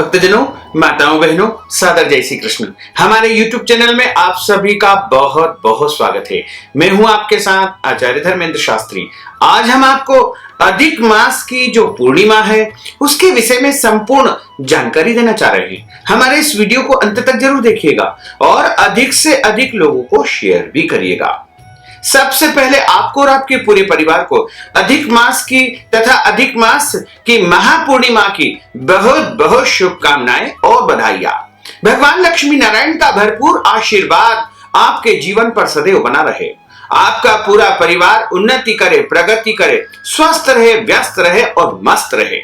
भक्तजनों, माताओं, बहनों, सादर जय श्री कृष्ण। हमारे YouTube चैनल में आप सभी का बहुत बहुत स्वागत है। मैं हूं आपके साथ आचार्य धर्मेंद्र शास्त्री। आज हम आपको अधिक मास की जो पूर्णिमा है उसके विषय में संपूर्ण जानकारी देना चाह रहे हैं। हमारे इस वीडियो को अंत तक जरूर देखिएगा और अधिक से अधिक लोगों को शेयर भी करिएगा। सबसे पहले आपको और आपके पूरे परिवार को अधिक मास की तथा अधिक मास की महापूर्णिमा की बहुत बहुत शुभकामनाएं और बधाइयां। भगवान लक्ष्मी नारायण का भरपूर आशीर्वाद आपके जीवन पर सदैव बना रहे। आपका पूरा परिवार उन्नति करे, प्रगति करे, स्वस्थ रहे, व्यस्त रहे और मस्त रहे।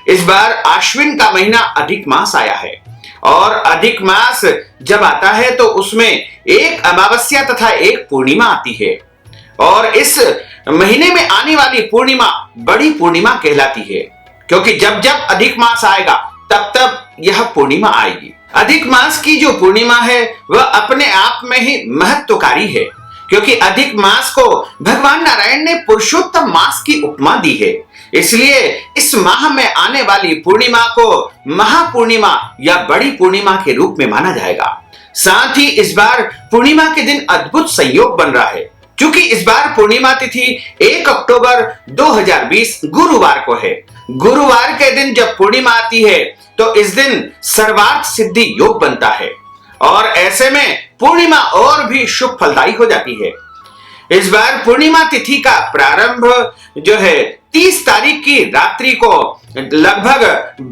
इस बार आश्विन का महीना अधिक मास आया है और अधिक मास जब आता है तो उसमें एक अमावस्या तथा एक पूर्णिमा आती है और इस महीने में आने वाली पूर्णिमा बड़ी पूर्णिमा कहलाती है, क्योंकि जब जब अधिक मास आएगा तब तब यह पूर्णिमा आएगी। अधिक मास की जो पूर्णिमा है वह अपने आप में ही महत्वकारी है, क्योंकि अधिक मास को भगवान नारायण ने पुरुषोत्तम मास की उपमा दी है। इसलिए इस माह में आने वाली पूर्णिमा को महापूर्णिमा या बड़ी पूर्णिमा के रूप में माना जाएगा। साथ ही इस बार पूर्णिमा के दिन अद्भुत संयोग बन रहा है, क्योंकि इस बार पूर्णिमा तिथि 1 अक्टूबर 2020 गुरुवार को है। गुरुवार के दिन जब पूर्णिमा आती है तो इस दिन सर्वार्थ सिद्धि योग बनता है और ऐसे में पूर्णिमा और भी शुभ फलदायी हो जाती है। इस बार पूर्णिमा तिथि का प्रारंभ जो है 30 तारीख की रात्रि को लगभग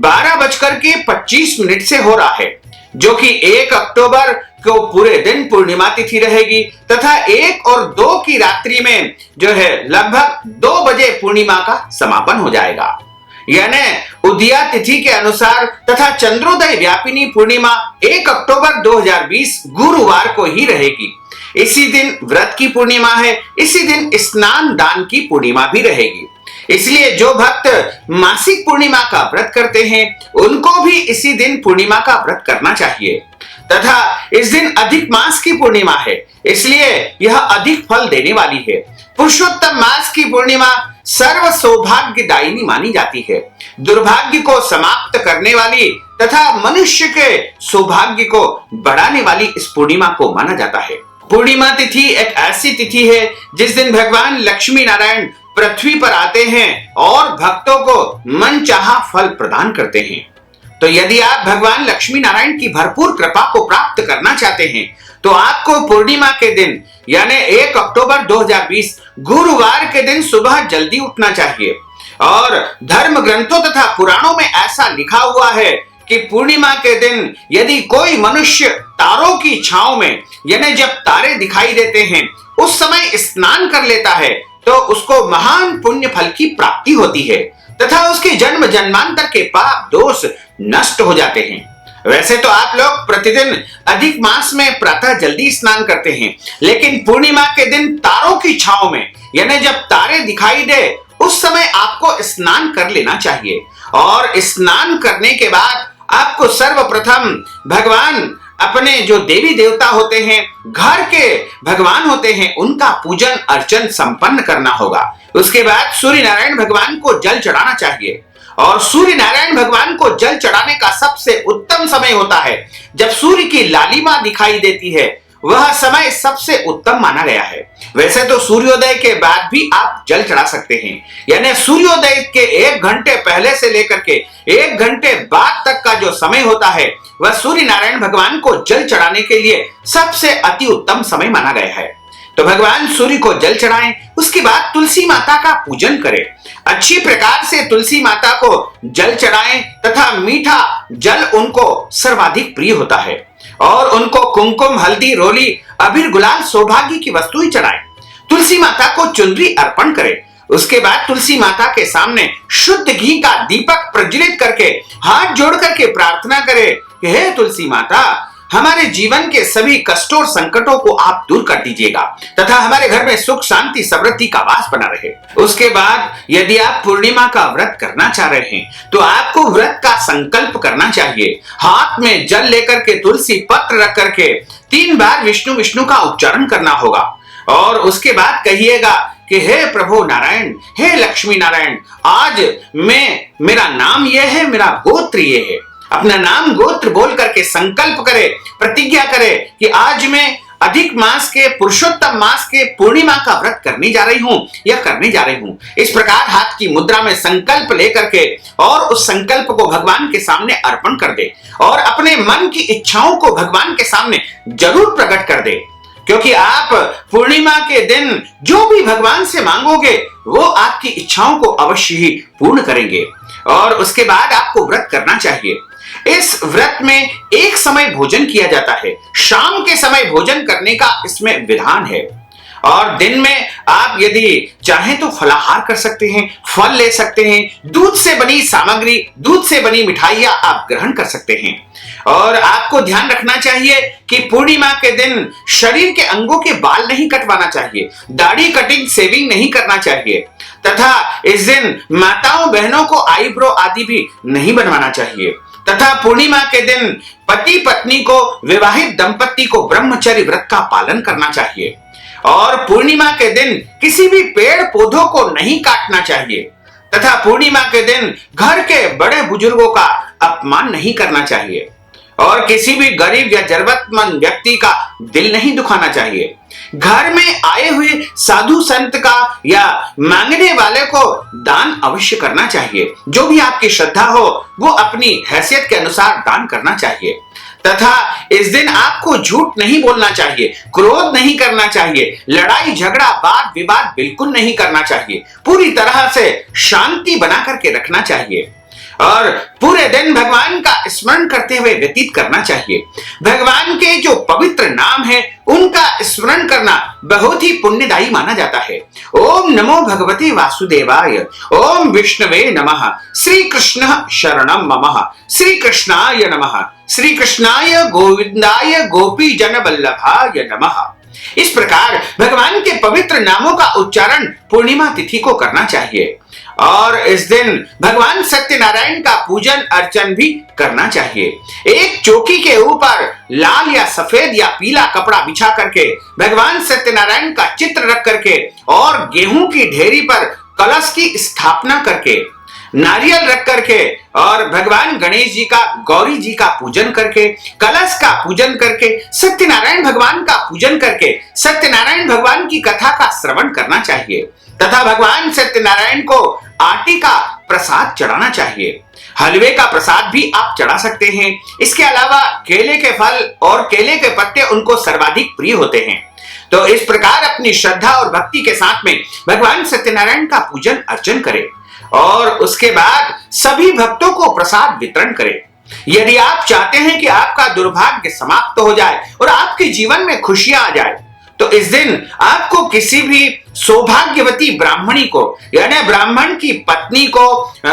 12:25 से हो रहा है, जो कि 1 अक्टूबर को पूरे दिन पूर्णिमा तिथि रहेगी तथा 1 और 2 की रात्रि में जो है लगभग 2 बजे पूर्णिमा का समापन हो जाएगा। यानी उदया तिथि के अनुसार तथा चंद्रोदय व्यापिनी पूर्णिमा 1 अक्टूबर 2020 गुरुवार को ही रहेगी। इसी दिन व्रत की पूर्णिमा है, इसी दिन स्नान दान की पूर्णिमा भी रहेगी। इसलिए जो भक्त मासिक पूर्णिमा का व्रत करते हैं उनको भी इसी दिन पूर्णिमा का व्रत करना चाहिए तथा इस दिन अधिक मास की पूर्णिमा है, इसलिए यह अधिक फल देने वाली है। पुरुषोत्तम मास की पूर्णिमा सर्व सौभाग्यदायिनी मानी जाती है। दुर्भाग्य को समाप्त करने वाली तथा मनुष्य के सौभाग्य को बढ़ाने वाली इस पूर्णिमा को माना जाता है। पूर्णिमा तिथि एक ऐसी तिथि है जिस दिन भगवान लक्ष्मी नारायण पृथ्वी पर आते हैं और भक्तों को मनचाहा फल प्रदान करते हैं। तो यदि आप भगवान लक्ष्मी नारायण की भरपूर कृपा को प्राप्त करना चाहते हैं तो आपको पूर्णिमा के दिन यानी 1 अक्टूबर 2020 गुरुवार के दिन सुबह जल्दी उठना चाहिए। और धर्म ग्रंथों तथा पुराणों में ऐसा लिखा हुआ है कि पूर्णिमा के दिन यदि कोई मनुष्य तारों की छांव में यानी जब तारे दिखाई देते हैं उस समय स्नान कर लेता है तो उसको महान पुण्य फल की प्राप्ति होती है तथा उसके जन्म जन्मांतर के पाप दोष नष्ट हो जाते हैं। वैसे तो आप लोग प्रतिदिन अधिक मास में प्रातः जल्दी स्नान करते हैं, लेकिन पूर्णिमा के दिन तारों की छांव में यानी जब तारे दिखाई दे उस समय आपको स्नान कर लेना चाहिए। और स्नान करने के बाद आपको सर्वप्रथम भगवान अपने जो देवी देवता होते हैं, घर के भगवान होते हैं, उनका पूजन अर्चन संपन्न करना होगा। उसके बाद सूर्य नारायण भगवान को जल चढ़ाना चाहिए और सूर्य नारायण भगवान को जल चढ़ाने का सबसे उत्तम समय होता है जब सूर्य की लालिमा दिखाई देती है। वह समय सबसे उत्तम माना गया है। वैसे तो सूर्योदय के बाद भी आप जल चढ़ा सकते हैं, यानी सूर्योदय के 1 घंटे पहले से लेकर के 1 घंटे बाद तक का जो समय होता है वह सूर्य नारायण भगवान को जल चढ़ाने के लिए सबसे अति उत्तम समय माना गया है। तो भगवान सूर्य को जल चढ़ाएं, उसके बाद तुलसी माता का पूजन करें। अच्छी प्रकार से तुलसी माता को जल चढ़ाएं तथा मीठा जल उनको सर्वाधिक प्रिय होता है और उनको कुमकुम, हल्दी, रोली, अबीर, गुलाल सौभाग्य की वस्तुएं चढ़ाएं। तुलसी माता को चुनरी अर्पण करें। उसके बाद तुलसी माता के सामने शुद्ध घी का दीपक प्रज्वलित करके हाथ जोड़ करके प्रार्थना करें कि हे तुलसी माता, हमारे जीवन के सभी कष्टों और संकटों को आप दूर कर दीजिएगा तथा हमारे घर में सुख, शांति, समृद्धि का वास बना रहे। उसके बाद यदि आप पूर्णिमा का व्रत करना चाह रहे हैं तो आपको व्रत का संकल्प करना चाहिए। हाथ में जल लेकर के तुलसी पत्र रख करके 3 बार विष्णु विष्णु का उच्चारण करना होगा और उसके बाद कहिएगा कि हे प्रभु नारायण, हे लक्ष्मी नारायण, आज मेरा नाम यह है, मेरा गोत्र ये है, अपना नाम गोत्र बोल करके संकल्प करे, प्रतिज्ञा करे कि आज मैं अधिक मास के पुरुषोत्तम मास के पूर्णिमा का व्रत करने जा रही हूं या करने जा रही हूं। इस प्रकार हाथ की मुद्रा में संकल्प लेकर के और उस संकल्प को भगवान के सामने अर्पण कर दे और अपने मन की इच्छाओं को भगवान के सामने जरूर प्रकट कर दे, क्योंकि आप पूर्णिमा के दिन जो भी भगवान से मांगोगे वो आपकी इच्छाओं को अवश्य ही पूर्ण करेंगे। और उसके बाद आपको व्रत करना चाहिए। इस व्रत में एक समय भोजन किया जाता है, शाम के समय भोजन करने का इसमें विधान है। और दिन में आप यदि चाहें तो फलाहार कर सकते हैं, फल ले सकते हैं, दूध से बनी सामग्री, दूध से बनी मिठाइयां आप ग्रहण कर सकते हैं। और आपको ध्यान रखना चाहिए कि पूर्णिमा के दिन शरीर के अंगों के बाल नहीं कटवाना चाहिए, दाढ़ी कटिंग सेविंग नहीं करना चाहिए, तथा इस दिन माताओं बहनों को आईब्रो आदि भी नहीं बनवाना चाहिए, तथा पूर्णिमा के दिन पति पत्नी को, विवाहित दंपति को ब्रह्मचर्य व्रत का पालन करना चाहिए। और पूर्णिमा के दिन किसी भी पेड़ पौधों को नहीं काटना चाहिए, तथा पूर्णिमा के दिन घर के बड़े बुजुर्गों का अपमान नहीं करना चाहिए और किसी भी गरीब या जरूरतमंद व्यक्ति का दिल नहीं दुखाना चाहिए। घर में आए हुए साधु संत का या मांगने वाले को दान अवश्य करना चाहिए। जो भी आपकी श्रद्धा हो वो अपनी हैसियत के अनुसार दान करना चाहिए। तथा इस दिन आपको झूठ नहीं बोलना चाहिए, क्रोध नहीं करना चाहिए, लड़ाई झगड़ा वाद विवाद बिल्कुल नहीं करना चाहिए, पूरी तरह से शांति बना करके रखना चाहिए और पूरे दिन भगवान का स्मरण करते हुए व्यतीत करना चाहिए। भगवान के जो पवित्र नाम है उनका स्मरण करना बहुत ही पुण्यदायी माना जाता है। ओम नमो भगवते वासुदेवाय, ओम विष्णवे नमः, श्री कृष्ण शरणम मम, श्री कृष्णाय नमः, श्री कृष्णाय गोविंदाय गोपी जन वल्लभाय नमः। इस प्रकार भगवान के पवित्र नामों का उच्चारण पूर्णिमा तिथि को करना चाहिए और इस दिन भगवान सत्यनारायण का पूजन अर्चन भी करना चाहिए। एक चौकी के ऊपर लाल या सफेद या पीला कपड़ा बिछा करके भगवान सत्यनारायण का चित्र रख करके और गेहूं की ढेरी पर कलश की स्थापना करके, नारियल रख करके और भगवान गणेश जी का, गौरी जी का पूजन करके, कलश का पूजन करके, सत्यनारायण भगवान का पूजन करके सत्यनारायण भगवान की कथा का श्रवण करना चाहिए तथा भगवान सत्यनारायण को आटे का प्रसाद चढ़ाना चाहिए। हलवे का प्रसाद भी आप चढ़ा सकते हैं। इसके अलावा केले के फल और केले के पत्ते उनको सर्वाधिक प्रिय होते हैं। तो इस प्रकार अपनी श्रद्धा और भक्ति के साथ में भगवान सत्यनारायण का पूजन अर्चन करें और उसके बाद सभी भक्तों को प्रसाद वितरण करें। यदि आप चाहते हैं कि आपका दुर्भाग्य समाप्त हो जाए और आपके जीवन में खुशियां आ जाए तो इस दिन आपको किसी भी सौभाग्यवती ब्राह्मणी को यानी ब्राह्मण की पत्नी को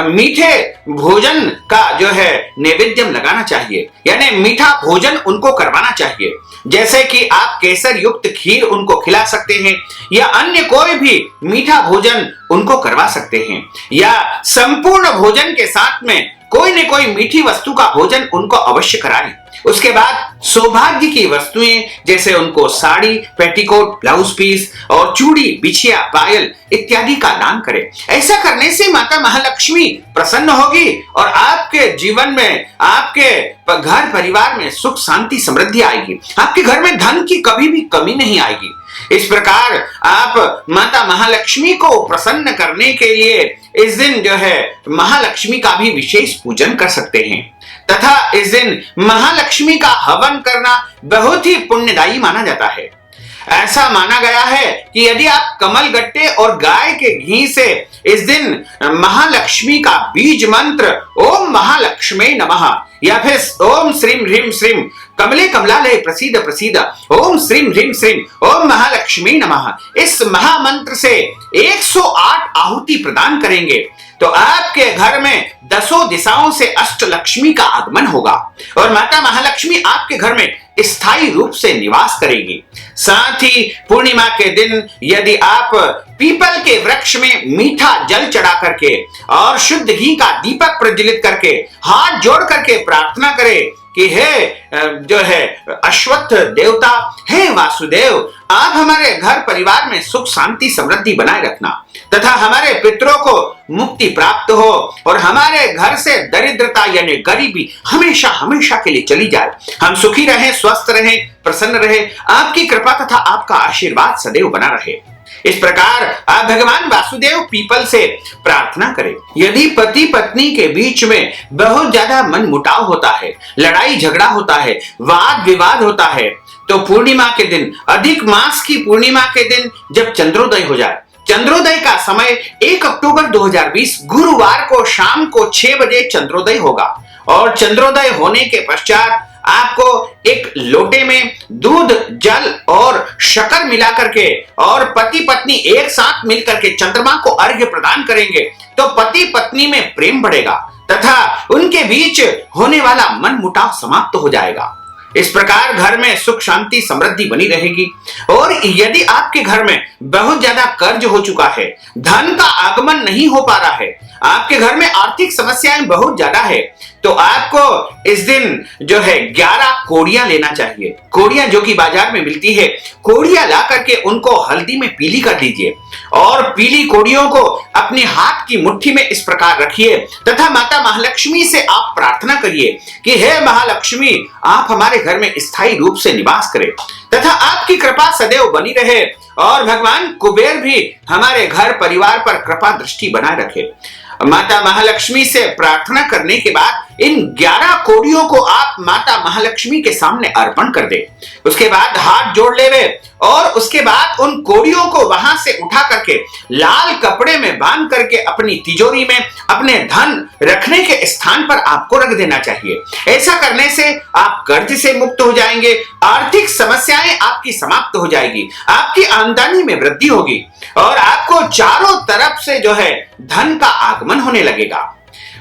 मीठे भोजन का जो है नैवेद्यम लगाना चाहिए, यानी मीठा भोजन उनको करवाना चाहिए। जैसे कि आप केसर युक्त खीर उनको खिला सकते हैं या अन्य कोई भी मीठा भोजन उनको करवा सकते हैं या संपूर्ण भोजन के साथ में कोई न कोई मीठी वस्तु का भोजन उनको अवश्य कराएं। उसके बाद सौभाग्य की वस्तुएं जैसे उनको साड़ी, पेटीकोट, ब्लाउज पीस और चूड़ी, बिछिया, पायल इत्यादि का दान करें। ऐसा करने से माता महालक्ष्मी प्रसन्न होगी और आपके जीवन में, आपके घर परिवार में सुख शांति समृद्धि आएगी। आपके घर में धन की कभी भी कमी नहीं आएगी। इस प्रकार आप माता महालक्ष्मी को प्रसन्न करने के लिए इस दिन जो है महालक्ष्मी का भी विशेष पूजन कर सकते हैं तथा इस दिन महालक्ष्मी का हवन करना बहुत ही पुण्यदायी माना जाता है। ऐसा माना गया है कि यदि आप कमल गट्टे और गाय के घी से इस दिन महालक्ष्मी का बीज मंत्र ओम महालक्ष्मी नमः या फिर ओम श्रीम ह्रीम श्रीम कमले कमलालय प्रसीद प्रसीद ओम श्रीम ह्रीम श्रीम ओम महालक्ष्मी नमः इस महामंत्र से 108 आहुति प्रदान करेंगे तो आपके घर में दसों दिशाओं से अष्ट लक्ष्मी का आगमन होगा और माता महालक्ष्मी आपके घर में स्थायी रूप से निवास करेगी। साथ ही पूर्णिमा के दिन यदि आप पीपल के वृक्ष में मीठा जल चढ़ा करके और शुद्ध घी का दीपक प्रज्वलित करके हाथ जोड़ करके प्रार्थना करें कि हे जो है अश्वत्थ देवता, हे वासुदेव, आप हमारे घर परिवार में सुख शांति समृद्धि बनाए रखना तथा हमारे पितरों को मुक्ति प्राप्त हो और हमारे घर से दरिद्रता यानी गरीबी हमेशा हमेशा के लिए चली जाए। हम सुखी रहें, स्वस्थ रहें, प्रसन्न रहे, आपकी कृपा तथा आपका आशीर्वाद सदैव बना रहे। इस प्रकार आप भगवान वासुदेव पीपल से प्रार्थना करें। यदि पति पत्नी के बीच में बहुत ज्यादा मन मुटाव होता है, लड़ाई झगड़ा होता है, वाद विवाद होता है, तो पूर्णिमा के दिन, अधिक मास की पूर्णिमा के दिन जब चंद्रोदय हो जाए, चंद्रोदय का समय 1 अक्टूबर 2020 गुरुवार को शाम को 6 बजे चंद्रोदय होगा और चंद्रोदय होने के पश्चात आपको एक लोटे में दूध, जल और शक्कर मिला करके और पति पत्नी एक साथ मिलकर के चंद्रमा को अर्घ्य प्रदान करेंगे तो पति पत्नी में प्रेम बढ़ेगा तथा उनके बीच होने वाला मन मुटाव समाप्त हो जाएगा। इस प्रकार घर में सुख शांति समृद्धि बनी रहेगी। और यदि आपके घर में बहुत ज्यादा कर्ज हो चुका है, धन का आगमन नहीं हो पा रहा है, आपके घर में आर्थिक समस्याएं बहुत ज्यादा है, तो आपको इस दिन जो है 11 कोड़ियां लेना चाहिए। कोड़ियां जो कि बाजार में मिलती है, कोड़ियां ला करके उनको हल्दी में पीली कर दीजिए और पीली कोड़ियों को अपने हाथ की मुट्ठी में इस प्रकार रखिए तथा माता महालक्ष्मी से आप प्रार्थना करिए कि हे महालक्ष्मी, आप हमारे घर में स्थायी रूप से निवास करें तथा आपकी कृपा सदैव बनी रहे और भगवान कुबेर भी हमारे घर परिवार पर कृपा दृष्टि बनाए रखे। माता महालक्ष्मी से प्रार्थना करने के बाद इन 11 कोड़ियों को आप माता महालक्ष्मी के सामने अर्पण कर दे। उसके बाद हाथ जोड़ लेवे और उसके बाद उन कोड़ियों को वहां से उठा करके लाल कपड़े में बांध करके अपनी तिजोरी में अपने धन रखने के स्थान पर आपको रख देना चाहिए। ऐसा करने से आप कर्ज से मुक्त हो जाएंगे, आर्थिक समस्याएं आपकी समाप्त हो जाएगी, आपकी आमदनी में वृद्धि होगी और आपको चारों तरफ से जो है धन का आगमन होने लगेगा।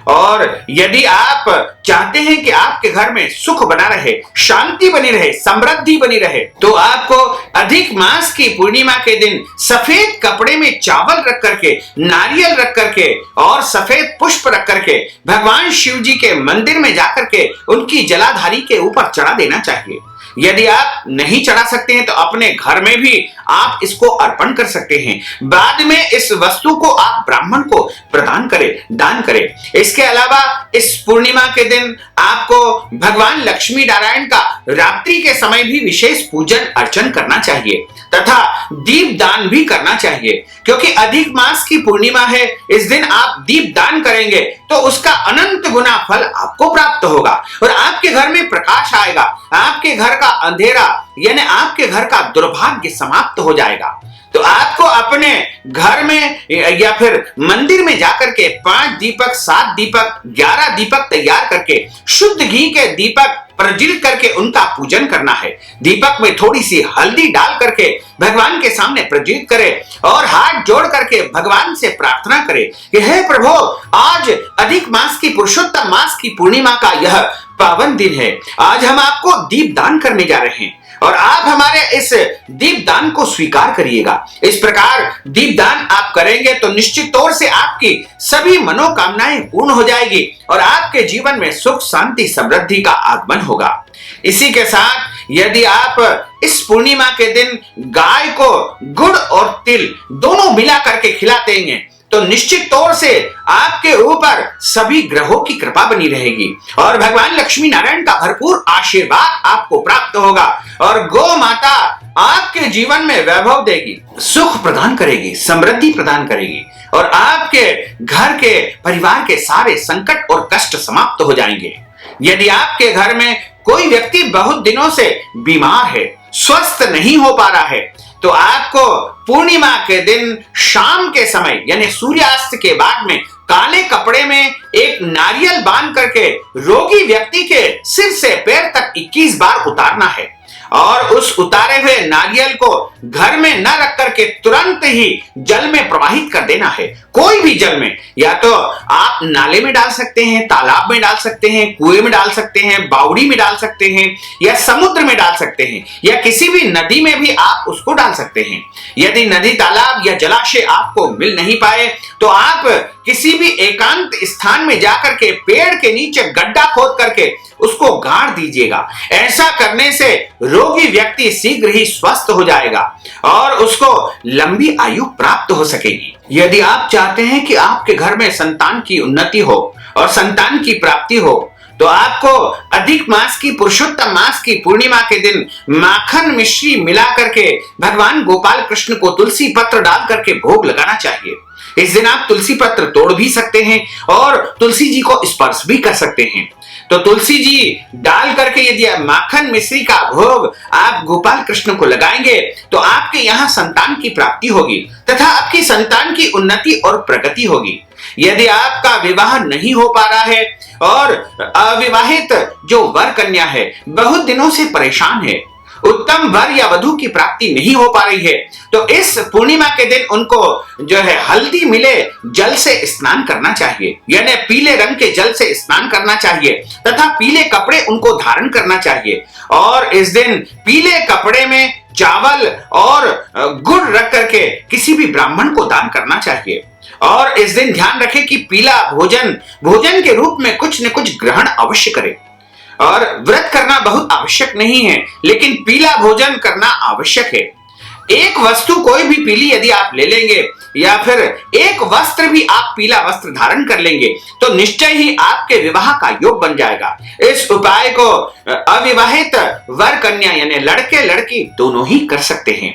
और यदि आप चाहते हैं कि आपके घर में सुख बना रहे, शांति बनी रहे, समृद्धि बनी रहे, तो आपको अधिक मास की पूर्णिमा के दिन सफेद कपड़े में चावल रख करके, नारियल रख करके और सफेद पुष्प रख करके भगवान शिव जी के मंदिर में जाकर के उनकी जलाधारी के ऊपर चढ़ा देना चाहिए। यदि आप नहीं चढ़ा सकते हैं तो अपने घर में भी आप इसको अर्पण कर सकते हैं। बाद में इस वस्तु को आप ब्राह्मण को प्रदान करें, दान करें। इसके अलावा इस पूर्णिमा के दिन आपको भगवान लक्ष्मी नारायण का रात्रि के समय भी विशेष पूजन अर्चन करना चाहिए तथा दीप दान भी करना चाहिए, क्योंकि अधिक मास की पूर्णिमा है। इस दिन आप दीप दान करेंगे तो उसका अनंत गुना फल आपको प्राप्त होगा और आपके घर में प्रकाश आएगा, आपके घर का अंधेरा यानी आपके घर का दुर्भाग्य समाप्त हो जाएगा। तो आपको अपने घर में या फिर मंदिर में जाकर के 5 दीपक, 7 दीपक, 11 दीपक तैयार करके शुद्ध घी के दीपक प्रज्वलित करके उनका पूजन करना है। दीपक में थोड़ी सी हल्दी डाल करके भगवान के सामने प्रज्वलित करें और हाथ जोड़ करके भगवान से प्रार्थना करें कि हे प्रभु, आज अधिक मास की पुरुषोत्तम मास की पूर्णिमा का यह पावन दिन है। आज हम आपको दीप दान करने जा रहे हैं और आप हमारे इस दीप दान को स्वीकार करिएगा। इस प्रकार दीप दान आप करेंगे तो निश्चित तौर से आपकी सभी मनोकामनाएं पूर्ण हो जाएगी और आपके जीवन में सुख शांति समृद्धि का आगमन होगा। इसी के साथ यदि आप इस पूर्णिमा के दिन गाय को गुड़ और तिल दोनों मिला करके खिलाते हैं तो निश्चित तौर से आपके ऊपर सभी ग्रहों की कृपा बनी रहेगी और भगवान लक्ष्मी नारायण का भरपूर आशीर्वाद आपको प्राप्त होगा और गौ माता आपके जीवन में वैभव देगी, सुख प्रदान करेगी, समृद्धि प्रदान करेगी और आपके घर के परिवार के सारे संकट और कष्ट समाप्त हो जाएंगे। यदि आपके घर में कोई व्यक्ति बहुत दिनों से बीमार है, स्वस्थ नहीं हो पा रहा है, तो आपको पूर्णिमा के दिन शाम के समय यानी सूर्यास्त के बाद में काले कपड़े में एक नारियल बांध करके रोगी व्यक्ति के सिर से पैर तक 21 बार उतारना है और उस उतारे हुए नारियल को घर में न रख करके तुरंत ही जल में प्रवाहित कर देना है। कोई भी जल में, या तो आप नाले में डाल सकते हैं, तालाब में डाल सकते हैं, कुएं में डाल सकते हैं, बावड़ी में डाल सकते हैं या समुद्र में डाल सकते हैं या किसी भी नदी में भी आप उसको डाल सकते हैं। यदि नदी, तालाब या जलाशय आपको मिल नहीं पाए तो आप किसी भी एकांत स्थान में जाकर के पेड़ के नीचे गड्ढा खोद करके उसको गाड़ दीजिएगा। ऐसा करने से रोगी व्यक्ति शीघ्र ही स्वस्थ हो जाएगा और उसको लंबी आयु प्राप्त हो सकेगी। यदि आप चाहते हैं कि आपके घर में संतान की उन्नति हो और संतान की प्राप्ति हो, तो आपको अधिक मास की पुरुषोत्तम मास की पूर्णिमा के दिन माखन मिश्री मिला करके भगवान गोपाल कृष्ण को तुलसी पत्र डाल करके भोग लगाना चाहिए। इस दिन आप तुलसी पत्र तोड़ भी सकते हैं और तुलसी जी को स्पर्श भी कर सकते हैं। तो तुलसी जी डाल करके यदि माखन मिश्री का भोग आप गोपाल कृष्ण को लगाएंगे तो आपके यहाँ संतान की प्राप्ति होगी तथा आपकी संतान की उन्नति और प्रगति होगी। यदि आपका विवाह नहीं हो पा रहा है और अविवाहित जो वर कन्या है बहुत दिनों से परेशान है, उत्तम वर या वधु की प्राप्ति नहीं हो पा रही है, तो इस पूर्णिमा के दिन उनको जो है हल्दी मिले जल से स्नान करना चाहिए, यानी पीले रंग के जल से स्नान करना चाहिए तथा पीले कपड़े उनको धारण करना चाहिए। और इस दिन पीले कपड़े में चावल और गुड़ रख करके किसी भी ब्राह्मण को दान करना चाहिए। और इस दिन ध्यान रखें कि पीला भोजन के रूप में कुछ न कुछ ग्रहण अवश्य करें। और व्रत करना बहुत आवश्यक नहीं है, लेकिन पीला भोजन करना आवश्यक है। एक वस्तु कोई भी पीली यदि आप ले लेंगे या फिर एक वस्त्र भी आप पीला वस्त्र धारण कर लेंगे तो निश्चय ही आपके विवाह का योग बन जाएगा। इस उपाय को अविवाहित वर कन्या यानी लड़के लड़की दोनों ही कर सकते हैं।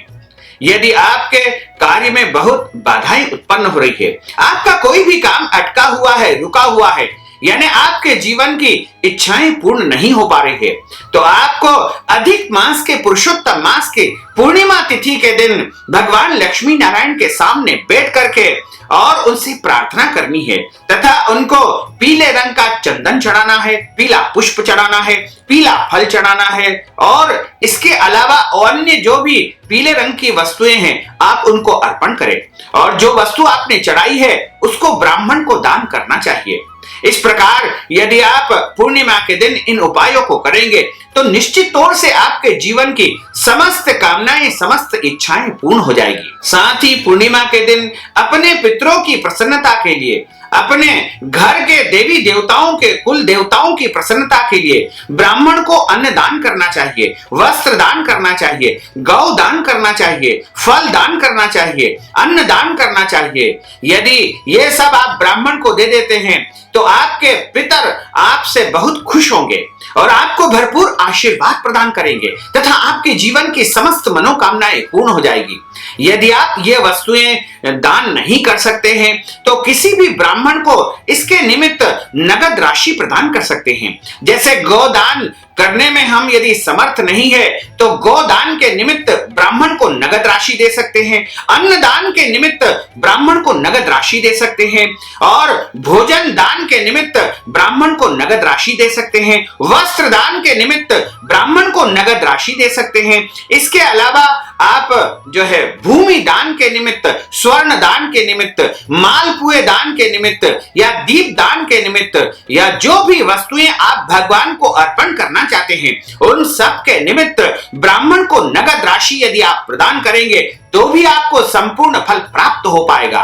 यदि आपके कार्य में बहुत बाधाएं उत्पन्न हो रही है, आपका कोई भी काम अटका हुआ है, रुका हुआ है, यानी आपके जीवन की इच्छाएं पूर्ण नहीं हो पा रही है, तो आपको अधिक मास के पुरुषोत्तम मास के पूर्णिमा तिथि के दिन भगवान लक्ष्मी नारायण के सामने बैठ करके और उनसे प्रार्थना करनी है तथा उनको पीले रंग का चंदन चढ़ाना है, पीला पुष्प चढ़ाना है, पीला फल चढ़ाना है और इसके अलावा अन्य जो भी पीले रंग की वस्तुएं हैं आप उनको अर्पण करें। और जो वस्तु आपने चढ़ाई है उसको ब्राह्मण को दान करना चाहिए। इस प्रकार यदि आप पूर्णिमा के दिन इन उपायों को करेंगे तो निश्चित तौर से आपके जीवन की समस्त कामनाएं, समस्त इच्छाएं पूर्ण हो जाएगी। साथ ही पूर्णिमा के दिन अपने पितरों की प्रसन्नता के लिए, अपने घर के देवी देवताओं के कुल देवताओं की प्रसन्नता के लिए ब्राह्मण को अन्न दान करना चाहिए, वस्त्र दान करना चाहिए, गौ दान करना चाहिए, फल दान करना चाहिए, अन्न दान करना चाहिए। यदि ये सब आप ब्राह्मण को दे देते हैं तो आपके पितर आपसे बहुत खुश होंगे और आपको भरपूर आशीर्वाद प्रदान करेंगे तथा आपके जीवन की समस्त मनोकामनाएं पूर्ण हो जाएगी। यदि आप ये वस्तुएं दान नहीं कर सकते हैं तो किसी भी ब्राह्मण को इसके निमित्त नगद राशि प्रदान कर सकते हैं। जैसे गोदान करने में हम यदि समर्थ नहीं है तो गोदान के निमित्त ब्राह्मण को नगद राशि दे सकते हैं, अन्नदान के निमित्त ब्राह्मण को नगद राशि दे सकते हैं और भोजन दान के निमित्त ब्राह्मण को नगद राशि दे सकते हैं, वस्त्र दान के निमित्त ब्राह्मण को नगद राशि दे सकते हैं। इसके अलावा आप जो है भूमि दान के निमित्त, स्वर्ण दान के निमित्त, मालपुए दान के निमित्त या दीप दान के निमित्त या जो भी वस्तुएं आप भगवान को अर्पण करना चाहते हैं उन सब के निमित्त ब्राह्मण को नगद राशि यदि आप प्रदान करेंगे तो भी आपको संपूर्ण फल प्राप्त हो पाएगा।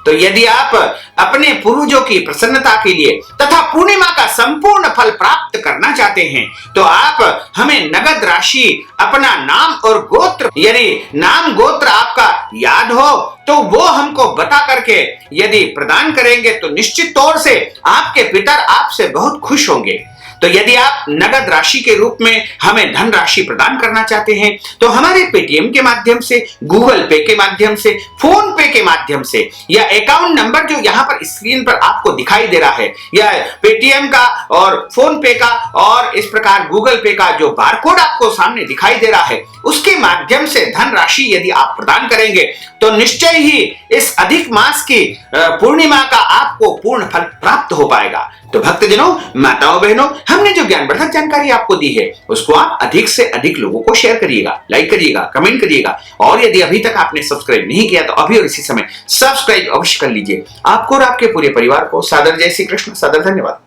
तो यदि आप अपने पूर्वजों की प्रसन्नता के लिए तथा पूर्णिमा का संपूर्ण फल प्राप्त करना चाहते हैं तो आप हमें नगद राशि अपना नाम और गोत्र यानी नाम गोत्र आपका याद हो तो वो हमको बता करके यदि प्रदान करेंगे तो निश्चित तौर से आपके पितर आपसे बहुत खुश होंगे। तो यदि आप नगद राशि के रूप में हमें धन राशि प्रदान करना चाहते हैं तो हमारे पेटीएम के माध्यम से, गूगल पे के माध्यम से, फोन पे के माध्यम से या अकाउंट नंबर जो यहाँ पर स्क्रीन पर आपको दिखाई दे रहा है या पेटीएम का और फोन पे का और इस प्रकार गूगल पे का जो बारकोड आपको सामने दिखाई दे रहा है उसके माध्यम से धन राशि यदि आप प्रदान करेंगे तो निश्चय ही इस अधिक मास की पूर्णिमा का आपको पूर्ण फल प्राप्त हो पाएगा। तो भक्तजनों, माताओं, बहनों, हमने जो ज्ञानवर्धक जानकारी आपको दी है उसको आप अधिक से अधिक लोगों को शेयर करिएगा, लाइक करिएगा, कमेंट करिएगा और यदि अभी तक आपने सब्सक्राइब नहीं किया तो अभी और इसी समय सब्सक्राइब अवश्य कर लीजिए। आपको और आपके पूरे परिवार को सादर जय श्री कृष्ण, सादर धन्यवाद।